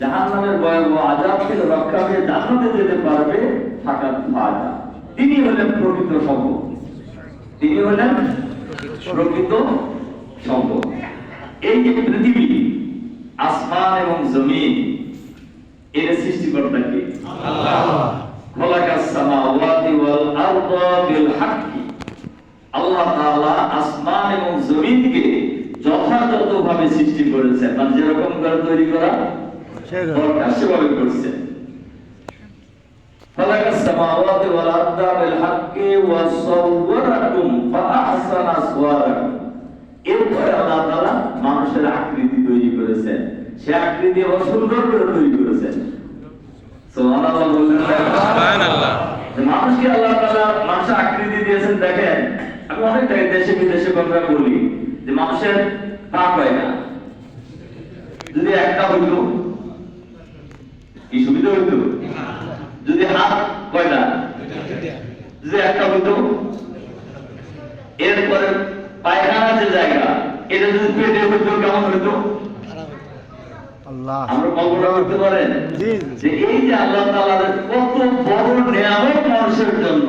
জাহান্নামের ভয়াবহ আযাব থেকে রক্ষা পেয়ে জান্নাতে যেতে পারবে ফাকাত ফাজা। তিনি হলেন প্রকৃত সম্পদ। তিনি হলেন প্রকৃত সম্পদ। এই যে পৃথিবী, আসমান এবং জমিন, এর সৃষ্টিকর্তা কে? আল্লাহ। খালাকাস সামাওয়াতি ওয়াল আরদা বিল হাক্কি। আল্লাহ তাআলা আসমান এবং জমিনকে যথাযথভাবে সৃষ্টি করেছেন, মানে যেরকম করে তৈরি করা সেভাবে করেছেন। খালাকাস সামাওয়াতি ওয়াল আরদা বিল হাক্কি ওয়া সাওয়ারাকুম ফাআহসানা সুওয়ারাকুম। এরপরে আল্লাহ তাআলা মানুষের আকৃতি তৈরি করেছেন, সে আকৃতি সুন্দর করে তৈরি করেছেন। সুবহানাল্লাহ বললেন। সুবহানাল্লাহ। মানুষকে আল্লাহ তাআলা মানুষের আকৃতি দিয়েছেন। দেখেন, আমি অনেক দেশে বিদেশে কথা বলি যে মানুষের পা কয়টা, যদি একটা হইতো কি সুবিধা হইতো? যদি হাত কয়টা, যদি একটা হইতো। এরপরে পায়খানা যে জায়গা, এটা যদি পেটে হইতো কেমন হইতো? আমরা কল্পনা করতে পারেন যে এই যে আল্লাহ তাআলার কত বড় নিয়ামত মানুষের জন্য।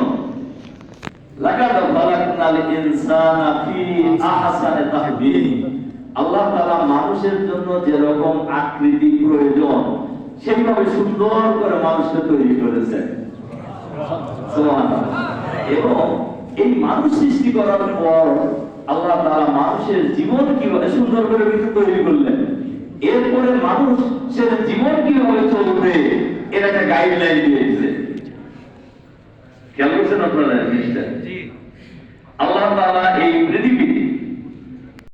লাকাদ খালাকনাল ইনসানা ফি আহসানি তাকবীর। আল্লাহ তাআলা মানুষের জন্য যে রকম আকৃতি প্রয়োজন সেভাবে সুন্দর করে মানুষকে তৈরি করেছেন। সুবহানাল্লাহ। এবং এই মানুষ সৃষ্টি করার পর আল্লাহ তাআলা মানুষের জীবন কিভাবে সুন্দর করে তৈরি করলেন, এরপরে মানুষের জীবন কিভাবে চলবে এর একটা গাইডলাইন দিয়েছে। খেয়াল করছেন আপনারা জিনিসটা?